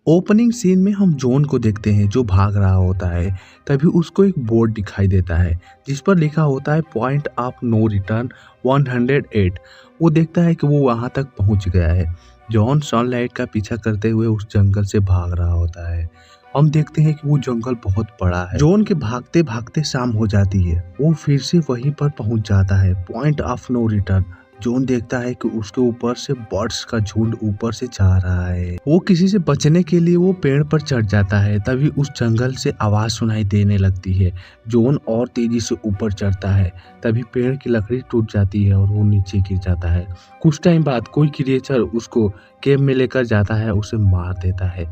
Opening scene में हम John को देखते हैं जो भाग रहा होता है। तभी उसको एक बोर्ड दिखाई देता है जिस पर लिखा होता है पॉइंट ऑफ नो रिटर्न 108। वो देखता है कि वो वहां तक पहुंच गया है। जॉन सनलाइट का पीछा करते हुए उस जंगल से भाग रहा होता है। हम देखते हैं कि वो जंगल बहुत बड़ा है। जॉन के भागते भागते शाम हो जाती है। वो फिर से वहीं पर पहुंच जाता है, point of no return. John देखता है कि उसके ऊपर से बर्ड्स का झुंड ऊपर से जा रहा है। वो किसी से बचने के लिए वो पेड़ पर चढ़ जाता है। तभी उस जंगल से आवाज सुनाई देने लगती है। जॉन और तेजी से ऊपर चढ़ता है। तभी पेड़ की लकड़ी टूट जाती है और वो नीचे गिर जाता है। कुछ टाइम बाद कोई क्रिएचर उसको केव में लेकर जाता है, उसे मार देता है।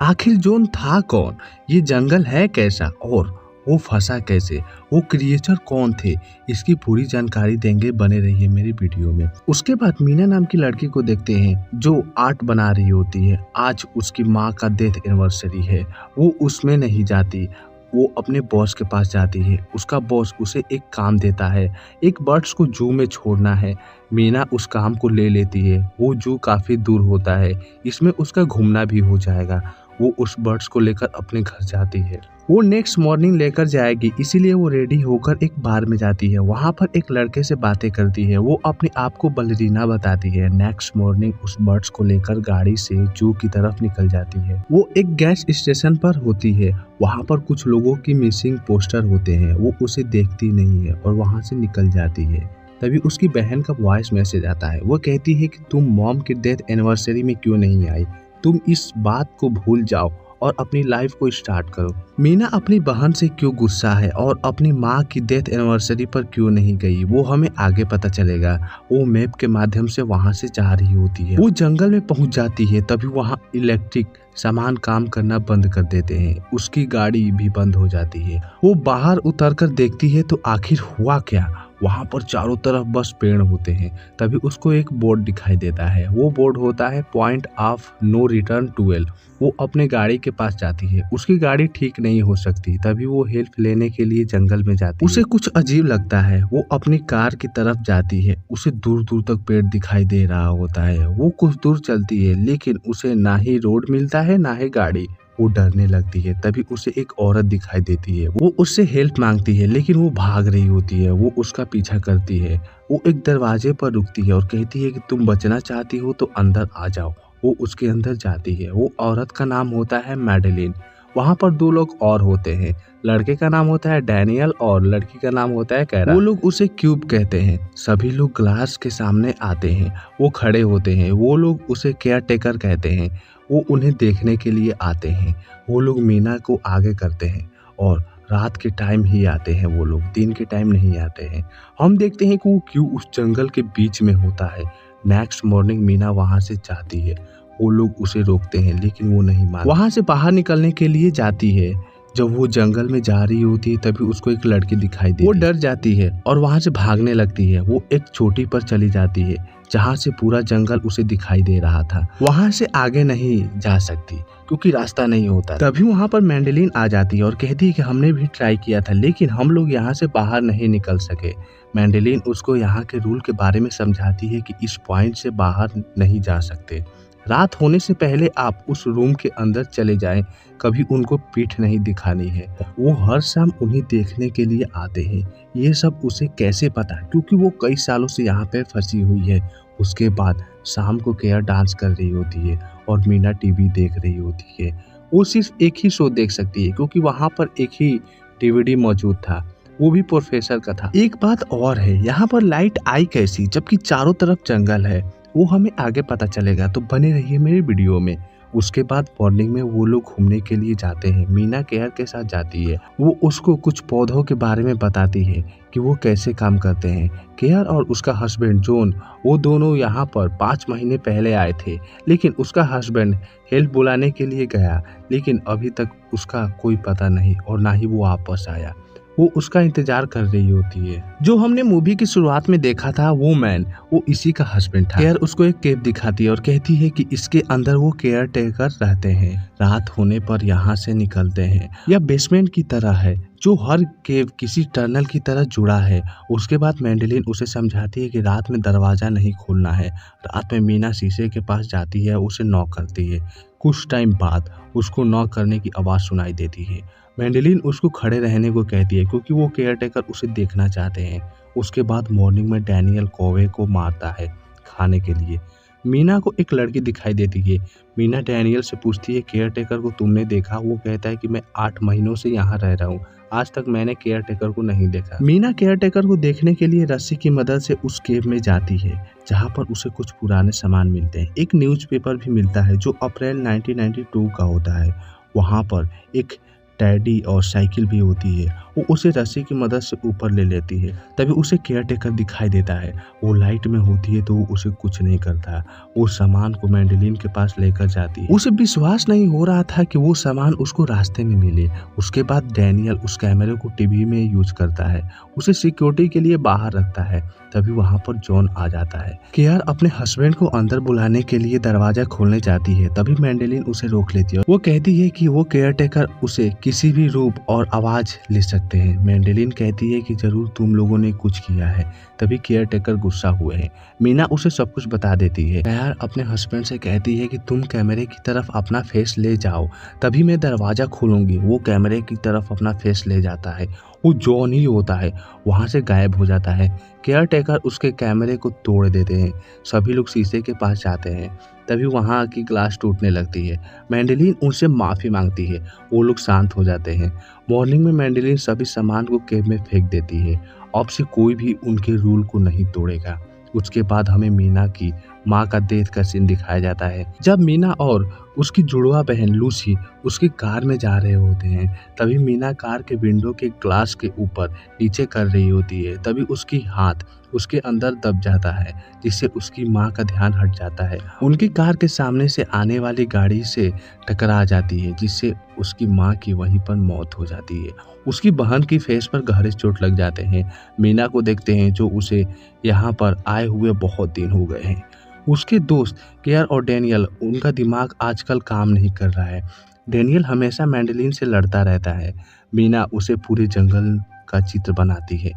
आखिर जॉन था कौन, ये जंगल है कैसा और वो फंसा कैसे, वो क्रिएचर कौन थे, इसकी पूरी जानकारी देंगे। बने रहिए मेरी वीडियो में। उसके बाद मीना नाम की लड़की को देखते हैं जो आर्ट बना रही होती है। आज उसकी माँ का डेथ एनिवर्सरी है। वो उसमें नहीं जाती, वो अपने बॉस के पास जाती है। उसका बॉस उसे एक काम देता है, एक बर्ड्स को जू में छोड़ना है। मीना उस काम को ले लेती है। वो जू काफी दूर होता है, इसमें उसका घूमना भी हो जाएगा। वो उस बर्ड्स को लेकर अपने घर जाती है। वो नेक्स्ट मॉर्निंग लेकर जाएगी, इसीलिए वो रेडी होकर एक बार में जाती है। वहाँ पर एक लड़के से बातें करती है। वो अपने आप को बलरीना बताती है। नेक्स्ट मॉर्निंग उस बर्ड्स को लेकर गाड़ी से जू की तरफ निकल जाती है। वो एक गैस स्टेशन पर होती है। वहाँ पर कुछ लोगों की मिसिंग पोस्टर होते हैं। वो उसे देखती नहीं है और वहाँ से निकल जाती है। तभी उसकी बहन का वॉइस मैसेज आता है। वो कहती है कि तुम मॉम की डेथ एनिवर्सरी में क्यों नहीं आई, तुम इस बात को भूल जाओ और अपनी लाइफ को स्टार्ट करो। मीना अपनी बहन से क्यों गुस्सा है और अपनी माँ की डेथ एनिवर्सरी पर क्यों नहीं गई, वो हमें आगे पता चलेगा। वो मैप के माध्यम से वहाँ से जा रही होती है। वो जंगल में पहुँच जाती है। तभी वहाँ इलेक्ट्रिक सामान काम करना बंद कर देते हैं। उसकी गाड़ी भी बंद हो जाती है। वो बाहर उतरकर देखती है तो आखिर हुआ क्या। वहाँ पर चारों तरफ बस पेड़ होते हैं। तभी उसको एक बोर्ड दिखाई देता है। वो बोर्ड होता है पॉइंट ऑफ नो रिटर्न 12। वो अपने गाड़ी के पास जाती है। उसकी गाड़ी ठीक नहीं हो सकती। तभी वो हेल्प लेने के लिए जंगल में जाती है। उसे कुछ अजीब लगता है। वो अपनी कार की तरफ जाती है। उसे दूर दूर तक पेड़ दिखाई दे रहा होता है। वो कुछ दूर चलती है लेकिन उसे ना ही रोड मिलता है ना ही गाड़ी। वो डरने लगती है। तभी उसे एक औरत दिखाई देती है। वो उससे हेल्प मांगती है लेकिन वो भाग रही होती है। वो उसका पीछा करती है। वो एक दरवाजे पर रुकती है और कहती है कि तुम बचना चाहती हो तो अंदर आ जाओ। वो उसके अंदर जाती है। वो औरत का नाम होता है मैडेलिन। वहाँ पर दो लोग और होते हैं। लड़के का नाम होता है डैनियल और लड़की का नाम होता है कैरा। वो लोग उसे क्यूब कहते हैं। सभी लोग ग्लास के सामने आते हैं। वो खड़े होते हैं। वो लोग उसे केयर टेकर कहते हैं। वो उन्हें देखने के लिए आते हैं। वो लोग मीना को आगे करते हैं और रात के टाइम ही आते हैं। वो लोग दिन के टाइम नहीं आते हैं। हम देखते हैं कि वो क्यों उस जंगल के बीच में होता है। नेक्स्ट मॉर्निंग मीना वहां से जाती है। वो लोग उसे रोकते हैं लेकिन वो नहीं मानती। वहां से बाहर निकलने के लिए जाती है। जब वो जंगल में जा रही होती है तभी उसको एक लड़की दिखाई देती है। वो डर जाती है और वहां से भागने लगती है। वो एक चोटी पर चली जाती है जहां से पूरा जंगल उसे दिखाई दे रहा था। वहां से आगे नहीं जा सकती क्योंकि रास्ता नहीं होता। तभी वहां पर मैंडेलिन आ जाती है और कहती है कि हमने भी ट्राई किया था लेकिन हम लोग यहाँ से बाहर नहीं निकल सके। मैंडेलिन उसको यहाँ के रूल के बारे में समझाती है कि इस पॉइंट से बाहर नहीं जा सकते। रात होने से पहले आप उस रूम के अंदर चले जाएं। कभी उनको पीठ नहीं दिखानी है। वो हर शाम उन्हें देखने के लिए आते हैं। ये सब उसे कैसे पता, क्योंकि वो कई सालों से यहाँ पे फंसी हुई है। उसके बाद शाम को केयर डांस कर रही होती है और मीना टीवी देख रही होती है। वो सिर्फ एक ही शो देख सकती है क्योंकि वहाँ पर एक ही डीवीडी मौजूद था, वो भी प्रोफेसर का था। एक बात और है, यहाँ पर लाइट आई कैसी जबकि चारों तरफ जंगल है, वो हमें आगे पता चलेगा। तो बने रहिए मेरी वीडियो में। उसके बाद मॉर्निंग में वो लोग घूमने के लिए जाते हैं। मीना केयर के साथ जाती है। वो उसको कुछ पौधों के बारे में बताती है कि वो कैसे काम करते हैं। केयर और उसका हस्बैंड जॉन, वो दोनों यहाँ पर 5 महीने पहले आए थे लेकिन उसका हस्बैंड हेल्प बुलाने के लिए गया लेकिन अभी तक उसका कोई पता नहीं और ना ही वो वापस आया। वो उसका इंतजार कर रही होती है। जो हमने मूवी की शुरुआत में देखा था वो मैन, वो इसी का हस्बैंड था। केयर उसको एक केव दिखाती है और कहती है कि इसके अंदर वो केयर टेकर रहते हैं। रात होने पर यहाँ से निकलते हैं। यह बेसमेंट की तरह है जो हर केव किसी टनल की तरह जुड़ा है। उसके बाद मैंडेलिन उसे समझाती है कि रात में दरवाजा नहीं खोलना है। रात में मीना शीशे के पास जाती है, उसे नॉक करती है। कुछ टाइम बाद उसको नॉक करने की आवाज़ सुनाई देती है। मैंडेलिन उसको खड़े रहने को कहती है क्योंकि वो केयरटेकर उसे देखना चाहते हैं। उसके बाद मॉर्निंग में डैनियल कौवे को मारता है खाने के लिए। मीना को एक लड़की दिखाई देती है। मीना डैनियल से पूछती है केयरटेकर को तुमने देखा? वो कहता है कि मैं 8 महीनों से यहाँ रह रहा हूँ, आज तक मैंने केयरटेकर को नहीं देखा। मीना केयरटेकर को देखने के लिए रस्सी की मदद से उस केव में जाती है जहाँ पर उसे कुछ पुराने सामान मिलते हैं। एक न्यूज़पेपर भी मिलता है जो अप्रैल 1992 का होता है। वहाँ पर एक टैडी और साइकिल भी होती है। वो उसे रस्सी की मदद से ऊपर ले लेती है। तभी उसे केयरटेकर दिखाई देता है। वो लाइट में होती है तो वो उसे कुछ नहीं करता। वो सामान को मैंडेलिन के पास लेकर जाती है। उसे विश्वास नहीं हो रहा था कि वो सामान उसको रास्ते में मिले। उसके बाद डैनियल उस कैमरे को टीवी में यूज करता है, उसे सिक्योरिटी के लिए बाहर रखता है। तभी वहाँ पर जॉन आ जाता है। केयर अपने हस्बैंड को अंदर बुलाने के लिए दरवाजा खोलने जाती है। तभी मैंडेलिन उसे रोक लेती है। वो कहती है कि वो केयरटेकर उसे किसी भी रूप और आवाज ले सकते हैं। मैंडेलिन कहती है कि जरूर तुम लोगों ने कुछ किया है। तभी केयरटेकर गुस्सा हुए हैं। मीना उसे सब कुछ बता देती है। केयर अपने हस्बैंड से कहती है कि तुम कैमरे की तरफ अपना फेस ले जाओ, तभी मैं दरवाजा खोलूंगी। वो कैमरे की तरफ अपना फेस ले जाता है। वो जॉन ही होता है, वहाँ से गायब हो जाता है। केयरटेकर उसके कैमरे को तोड़ देते हैं। सभी लोग शीशे के पास जाते हैं। तभी वहाँ की ग्लास टूटने लगती है। मैंडेलिन उनसे माफ़ी मांगती है। वो लोग शांत हो जाते हैं। मॉर्निंग में मैंडेलिन सभी सामान को केव में फेंक देती है। अब से कोई भी उनके रूल को नहीं तोड़ेगा। उसके बाद हमें मीना की माँ का डेथ का सीन दिखाया जाता है। जब मीना और उसकी जुड़वा बहन लूसी उसकी कार में जा रहे होते हैं, तभी मीना कार के विंडो के ग्लास के ऊपर नीचे कर रही होती है। तभी उसकी हाथ उसके अंदर दब जाता है, जिससे उसकी माँ का ध्यान हट जाता है। उनकी कार के सामने से आने वाली गाड़ी से टकरा जाती है, जिससे उसकी माँ की वहीं पर मौत हो जाती है। उसकी बहन की फेस पर गहरे चोट लग जाते हैं। मीना को देखते हैं जो उसे यहाँ पर आए हुए बहुत दिन हो गए हैं। उसके दोस्त केयर और डैनियल, उनका दिमाग आजकल काम नहीं कर रहा है। डैनियल हमेशा मैंडेलिन से लड़ता रहता है। मीना उसे पूरे जंगल का चित्र बनाती है,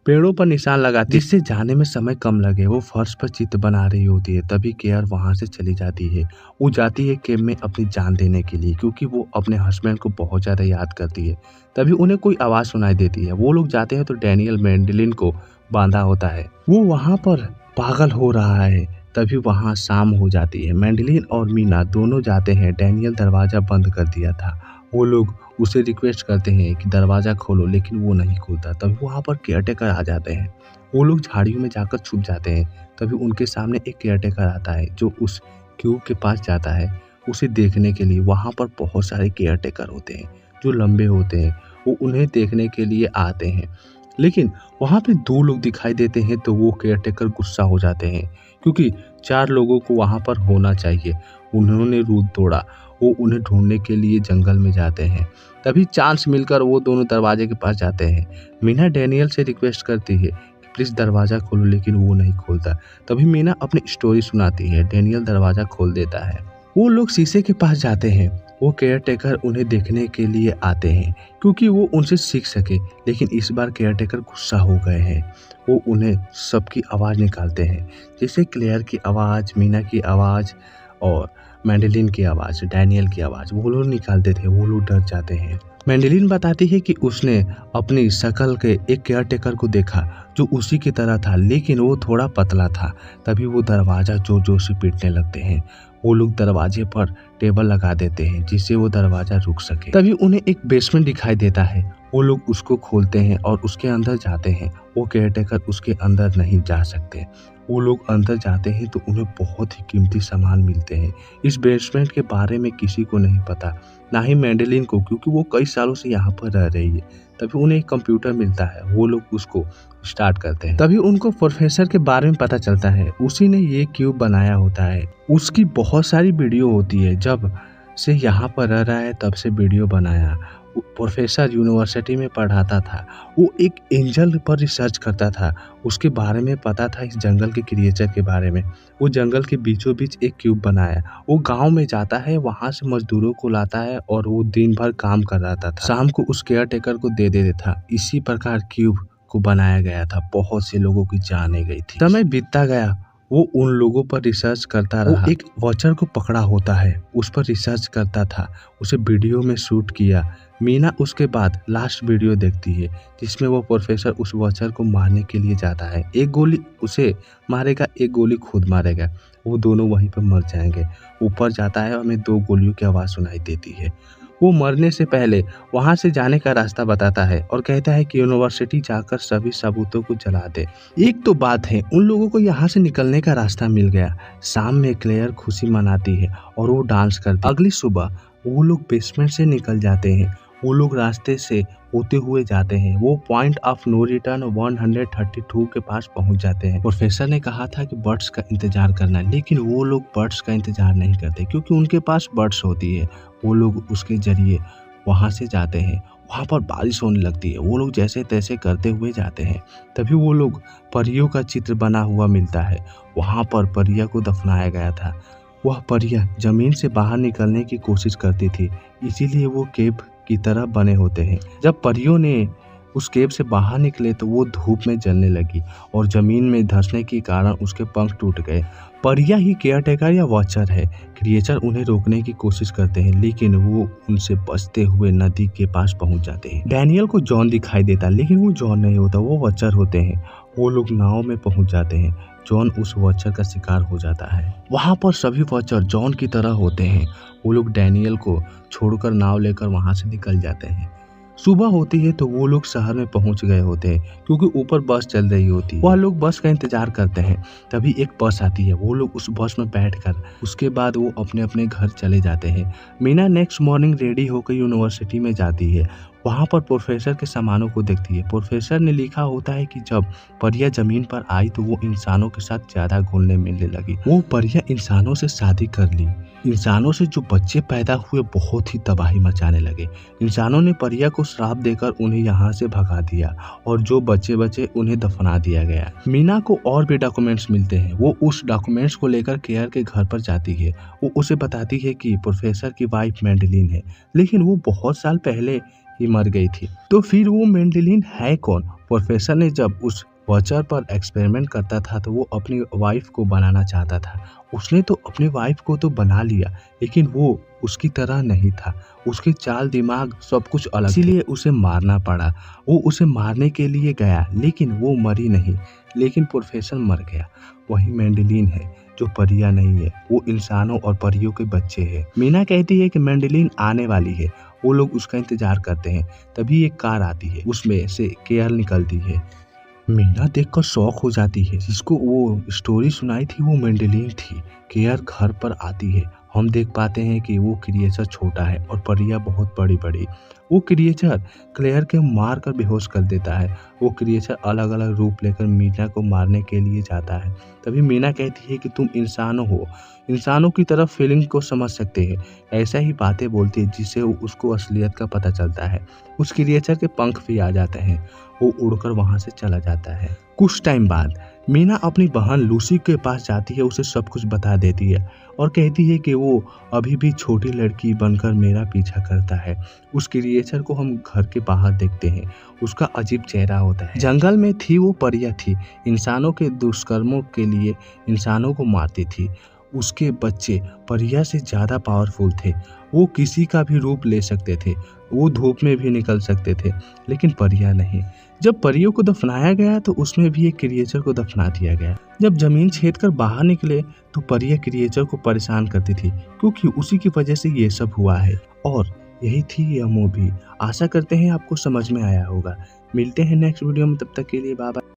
पेड़ों पर निशान लगाती है जिससे जाने में समय कम लगे। वो फर्श पर चित्र बना रही होती है। तभी केयर वहाँ से चली जाती है। वो जाती है केव में अपनी जान देने के लिए, क्योंकि वो अपने हस्बैंड को बहुत ज़्यादा याद करती है। तभी उन्हें कोई आवाज़ सुनाई देती है। वो लोग जाते हैं तो डैनियल मैंडेलिन को बांधा होता है। वो वहाँ पर पागल हो रहा है। तभी वहाँ शाम हो जाती है। मैंडेलिन और मीना दोनों जाते हैं। डैनियल दरवाज़ा बंद कर दिया था। वो लोग उसे रिक्वेस्ट करते हैं कि दरवाज़ा खोलो, लेकिन वो नहीं खोलता। तभी वहाँ पर केयरटेकर आ जाते हैं। वो लोग झाड़ियों में जाकर छुप जाते हैं। तभी उनके सामने एक केयरटेकर आता है जो उस क्यूब के पास जाता है उसे देखने के लिए। वहाँ पर बहुत सारे केयरटेकर होते हैं जो लंबे होते हैं। वो उन्हें देखने के लिए आते हैं, लेकिन वहाँ पे 2 लोग दिखाई देते हैं। तो वो केयरटेकर गुस्सा हो जाते हैं, क्योंकि 4 लोगों को वहाँ पर होना चाहिए। उन्होंने रूल तोड़ा। वो उन्हें ढूंढने के लिए जंगल में जाते हैं। तभी चांस मिलकर वो दोनों दरवाजे के पास जाते हैं। मीना डैनियल से रिक्वेस्ट करती है कि प्लीज़ दरवाज़ा खोलो, लेकिन वो नहीं खोलता। तभी मीना अपनी स्टोरी सुनाती है। डैनियल दरवाज़ा खोल देता है। वो लोग शीशे के पास जाते हैं। वो केयरटेकर उन्हें देखने के लिए आते हैं, क्योंकि वो उनसे सीख सके। लेकिन इस बार केयरटेकर गुस्सा हो गए हैं। वो उन्हें सबकी आवाज़ निकालते हैं, जैसे क्लेयर की आवाज़, मीना की आवाज़ और मैंडेलिन की आवाज़, डैनियल की आवाज़। वो लोग निकालते थे। वो लोग डर जाते हैं। मैंडेलिन बताती है कि उसने अपनी शक्ल के एक केयरटेकर को देखा जो उसी की तरह था, लेकिन वो थोड़ा पतला था। तभी वो दरवाज़ा जोर जोर से पीटने लगते हैं। वो लोग दरवाजे पर टेबल लगा देते हैं जिससे वो दरवाज़ा रुक सके। तभी उन्हें एक बेसमेंट दिखाई देता है। वो लोग उसको खोलते हैं और उसके अंदर जाते हैं। वो केयरटेकर उसके अंदर नहीं जा सकते। वो लोग अंदर जाते हैं तो उन्हें बहुत ही कीमती सामान मिलते हैं। इस बेसमेंट के बारे में किसी को नहीं पता, ना ही मैंडेलिन को, क्योंकि वो कई सालों से यहाँ पर रह रही है। तभी उन्हें एक कंप्यूटर मिलता है। वो लोग उसको स्टार्ट करते हैं। तभी उनको प्रोफेसर के बारे में पता चलता है। उसी ने ये क्यूब बनाया होता है। उसकी बहुत सारी वीडियो होती है। जब से यहाँ पर रह रहा है तब से वीडियो बनाया। प्रोफेसर यूनिवर्सिटी में पढ़ाता था। वो एक एंजल पर रिसर्च करता था। उसके बारे में पता था इस जंगल के क्रिएचर के बारे में। वो जंगल के बीचों बीच एक क्यूब बनाया। वो गांव में जाता है, वहां से मजदूरों को लाता है और वो दिन भर काम कर रहा था। शाम को उस केयरटेकर को दे देता था। इसी प्रकार क्यूब को बनाया गया था। बहुत से लोगों की जाने गई थी। समय बीतता गया। वो उन लोगों पर रिसर्च करता रहा। वो एक वॉचर को पकड़ा होता है, उस पर रिसर्च करता था, उसे वीडियो में शूट किया। मीना उसके बाद लास्ट वीडियो देखती है जिसमें वो प्रोफेसर उस वॉचर को मारने के लिए जाता है। एक गोली उसे मारेगा, एक गोली खुद मारेगा, वो दोनों वहीं पर मर जाएंगे। ऊपर जाता है, हमें 2 गोलियों की आवाज़ सुनाई देती है। वो मरने से पहले वहाँ से जाने का रास्ता बताता है और कहता है कि यूनिवर्सिटी जाकर सभी सबूतों को जला दे। एक तो बात है, उन लोगों को यहाँ से निकलने का रास्ता मिल गया। शाम में क्लेयर खुशी मनाती है और वो डांस करती है। अगली सुबह वो लोग बेसमेंट से निकल जाते हैं। वो लोग रास्ते से होते हुए जाते हैं। वो पॉइंट ऑफ नो रिटर्न 132 के पास पहुंच जाते हैं। प्रोफेसर ने कहा था कि बर्ड्स का इंतजार करना, लेकिन वो लोग बर्ड्स का इंतजार नहीं करते क्योंकि उनके पास बर्ड्स होती है। वो लोग उसके जरिए वहां से जाते हैं। वहां पर बारिश होने लगती है। वो लोग जैसे तैसे करते हुए जाते हैं। तभी वो लोग परियों का चित्र बना हुआ मिलता है। वहां पर परिया को दफनाया गया था। वह परियां जमीन से बाहर निकलने की कोशिश करती थी, इसीलिए वो केव की तरह बने होते हैं। जब परियों ने उस केव से बाहर निकले तो वो धूप में जलने लगी और जमीन में धंसने के कारण उसके पंख टूट गए। परिया ही केयरटेकर या वॉचर है। क्रिएचर उन्हें रोकने की कोशिश करते हैं, लेकिन वो उनसे बचते हुए नदी के पास पहुंच जाते हैं। डैनियल को जॉन दिखाई देता, लेकिन वो जॉन नहीं होता, वो वॉचर होते हैं। वो लोग नाव में पहुंच जाते हैं। जॉन उस वॉचर का शिकार हो जाता है। वहां पर सभी वॉचर जॉन की तरह होते हैं। वो लोग डैनियल को छोड़कर नाव लेकर वहां से निकल जाते हैं। सुबह होती है तो वो लोग शहर में पहुंच गए होते हैं क्योंकि ऊपर बस चल रही होती है। वह लोग बस का इंतजार करते हैं। तभी एक बस आती है। वो लोग उस बस में बैठकर उसके बाद वो अपने अपने घर चले जाते हैं। मीना नेक्स्ट मॉर्निंग रेडी होकर यूनिवर्सिटी में जाती है। वहाँ पर प्रोफेसर के सामानों को देखती है। प्रोफेसर ने लिखा होता है कि जब परिया जमीन पर आई तो वो इंसानों के साथ ज्यादा घुलने मिलने लगी। वो परिया इंसानों से शादी कर ली। इंसानों से जो बच्चे पैदा हुए बहुत ही तबाही मचाने लगे। इंसानों ने परिया को श्राप देकर उन्हें यहाँ से भगा दिया और जो बच्चे बचे उन्हें दफना दिया गया। मीना को और भी डॉक्यूमेंट्स मिलते हैं। वो उस डॉक्यूमेंट्स को लेकर केयर के घर पर जाती है। वो उसे बताती है कि प्रोफेसर की वाइफ मैंडलिन है, लेकिन वो बहुत साल पहले ही मर गई थी। तो फिर वो मैंडलिन है कौन? प्रोफेसर ने जब उस वॉचर पर एक्सपेरिमेंट करता था तो वो अपनी वाइफ को बनाना चाहता था। उसने तो अपनी वाइफ को तो बना लिया, लेकिन वो उसकी तरह नहीं था। उसके चाल दिमाग सब कुछ अलग, इसीलिए उसे मारना पड़ा। वो उसे मारने के लिए गया, लेकिन वो मरी नहीं, लेकिन प्रोफेसर मर गया। वही मैंडलिन है जो परिया नहीं है। वो इंसानों और परियों के बच्चे हैं। मीना कहती है कि मैंडलिन आने वाली है। वो लोग उसका इंतजार करते हैं। तभी एक कार आती है, उसमें से केयर निकलती है। मीना देखकर शॉक हो जाती है। जिसको वो स्टोरी सुनाई थी वो मैंडलिन थी। केयर घर पर आती है। हम देख पाते हैं कि वो क्रिएचर छोटा है और परिया बहुत बड़ी बड़ी। वो क्रिएचर क्लेयर के मार कर बेहोश कर देता है। वो क्रिएचर अलग अलग रूप लेकर मीना को मारने के लिए जाता है। तभी मीना कहती है कि तुम इंसानों हो, इंसानों की तरफ फीलिंग को समझ सकते हैं। ऐसा ही बातें बोलती है जिससे उसको असलियत का पता चलता है। उस क्रिएचर के पंख भी आ जाते हैं। वो उड़कर वहां से चला जाता है। कुछ टाइम बाद मीना अपनी बहन लूसी के पास जाती है। उसे सब कुछ बता देती है और कहती है कि वो अभी भी छोटी लड़की बनकर मेरा पीछा करता है। उस क्रिएचर को हम घर के बाहर देखते हैं। उसका अजीब चेहरा होता है। जंगल में थी वो परिया थी। इंसानों के दुष्कर्मों के लिए इंसानों को मारती थी। उसके बच्चे परिया से ज्यादा पावरफुल थे। वो किसी का भी रूप ले सकते थे। वो धूप में भी निकल सकते थे, लेकिन परिया नहीं। जब परियों को दफनाया गया तो उसमें भी एक क्रिएचर को दफना दिया गया। जब जमीन छेद कर बाहर निकले तो परिया क्रिएचर को परेशान करती थी, क्योंकि उसी की वजह से ये सब हुआ है। और यही थी यह मूवी। आशा करते हैं आपको समझ में आया होगा। मिलते हैं नेक्स्ट वीडियो में, तब तक के लिए बाय बाय।